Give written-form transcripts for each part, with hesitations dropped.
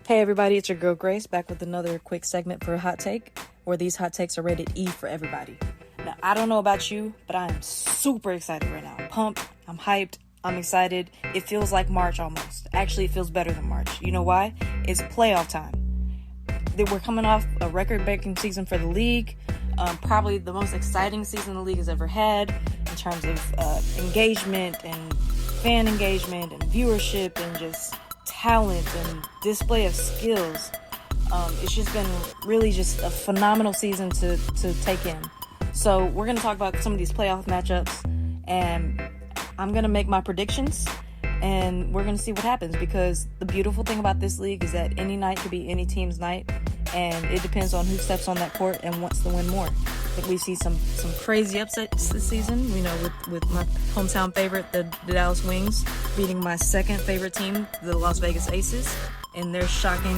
Hey everybody, it's your girl Grace back with another quick segment for a hot take, where these hot takes are rated E for everybody. Now, I don't know about you, but I am super excited right now. I'm pumped, I'm hyped, I'm excited. It feels like March almost. Actually, it feels better than March. You know why? It's playoff time. We're coming off a record-breaking season for the league, probably the most exciting season the league has ever had in terms of engagement and fan engagement and viewership and just talent and display of skills. It's just been really just a phenomenal season to take in. So we're going to talk about some of these playoff matchups, and I'm going to make my predictions, and we're going to see what happens, because the beautiful thing about this league is that any night could be any team's night, and it depends on who steps on that court and wants to win more. I think we see some crazy upsets this season, with my hometown favorite, the Dallas Wings, beating my second favorite team, the Las Vegas Aces, in their shocking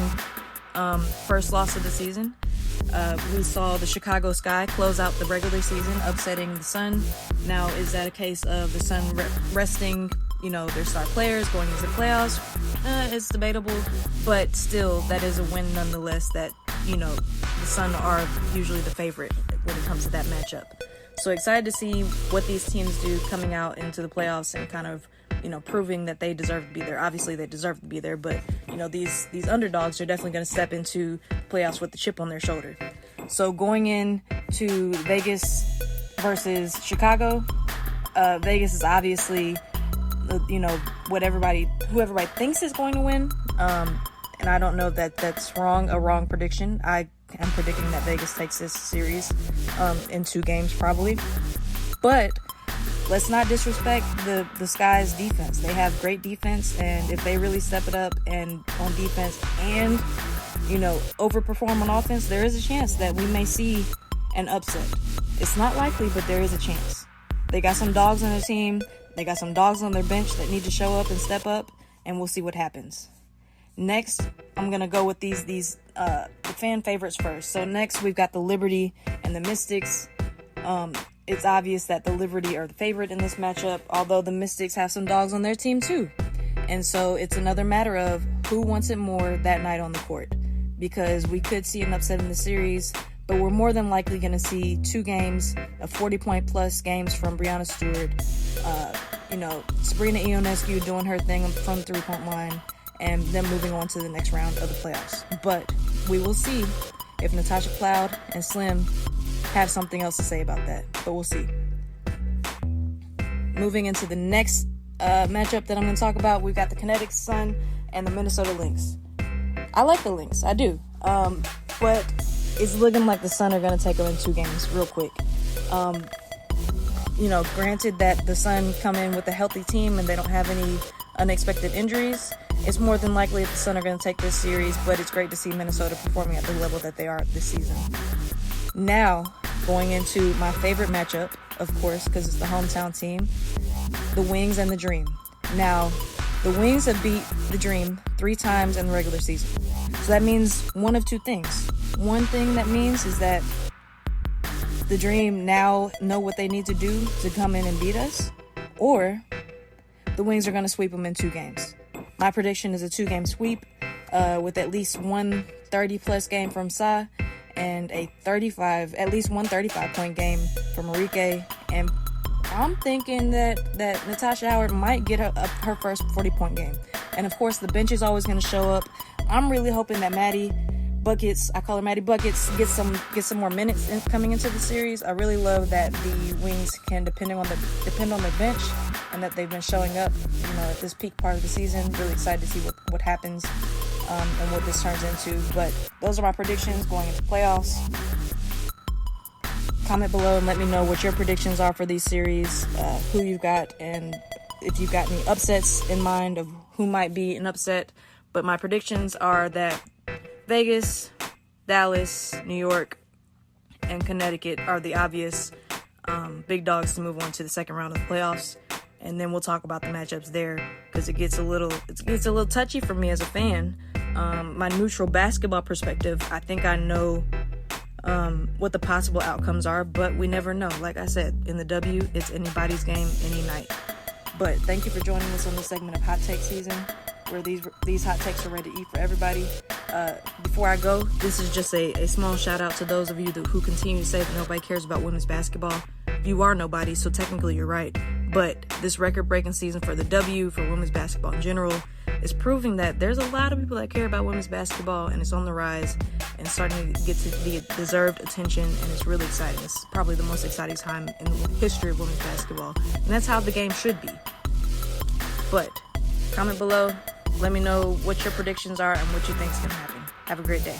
first loss of the season. We saw the Chicago Sky close out the regular season, upsetting the Sun. Now, is that a case of the Sun resting, their star players going into the playoffs? It's debatable, but still, that is a win nonetheless, that, the Sun are usually the favorite when it comes to that matchup. So excited to see what these teams do coming out into the playoffs and kind of, proving that they deserve to be there. Obviously, they deserve to be there, but, these underdogs are definitely going to step into playoffs with the chip on their shoulder. So going into Vegas versus Chicago, Vegas is obviously, who everybody thinks is going to win. And I don't know that that's a wrong prediction. I am predicting that Vegas takes this series in 2 games probably. But let's not disrespect the Sky's defense. They have great defense, and if they really step it up and on defense and, overperform on offense, there is a chance that we may see an upset. It's not likely, but there is a chance. They got some dogs on their team. They got some dogs on their bench that need to show up and step up, and we'll see what happens. Next, I'm going to go with the fan favorites first. So next, we've got the Liberty and the Mystics. It's obvious that the Liberty are the favorite in this matchup, although the Mystics have some dogs on their team too. And so it's another matter of who wants it more that night on the court, because we could see an upset in the series, but we're more than likely going to see 2 games of 40-point plus games from Breanna Stewart, Sabrina Ionescu doing her thing from the 3-point line, and then moving on to the next round of the playoffs. But we will see if Natasha Cloud and Slim have something else to say about that, but we'll see. Moving into the next matchup that I'm going to talk about, we've got the Kinetic Sun and the Minnesota Lynx. I like the Lynx, I do, but it's looking like the Sun are going to take them in 2 games real quick. Granted that the Sun come in with a healthy team and they don't have any unexpected injuries, it's more than likely that the Sun are going to take this series, but it's great to see Minnesota performing at the level that they are this season. Now, going into my favorite matchup, of course, because it's the hometown team, the Wings and the Dream. Now, the Wings have beat the Dream 3 times in the regular season. So that means one of 2 things. One thing that means is that the Dream now know what they need to do to come in and beat us, or the Wings are going to sweep them in 2 games. My prediction is a 2-game sweep with at least one 30-plus game from Sa and at least one 35-point game from Marike. And I'm thinking that Natasha Howard might get her first 40-point game. And of course, the bench is always going to show up. I'm really hoping that Maddie Buckets, I call her Maddie Buckets, get some more minutes coming into the series. I really love that the Wings can depend on their bench, and that they've been showing up, at this peak part of the season. Really excited to see what happens and what this turns into. But those are my predictions going into playoffs. Comment below and let me know what your predictions are for these series, who you've got, and if you've got any upsets in mind of who might be an upset. But my predictions are that Vegas, Dallas, New York, and Connecticut are the obvious big dogs to move on to the second round of the playoffs. And then we'll talk about the matchups there, because it gets a little touchy for me as a fan. My neutral basketball perspective, I think I know what the possible outcomes are, but we never know. Like I said, in the W, it's anybody's game, any night. But thank you for joining us on this segment of Hot Take Season, where these hot takes are ready to eat for everybody. Before I go, this is just a small shout out to those of you who continue to say that nobody cares about women's basketball. You are nobody, so technically you're right. But this record-breaking season for the W, for women's basketball in general, is proving that there's a lot of people that care about women's basketball, and it's on the rise and starting to get to the deserved attention, and it's really exciting. It's probably the most exciting time in the history of women's basketball, and that's how the game should be. But comment below. Let me know what your predictions are and what you think is going to happen. Have a great day.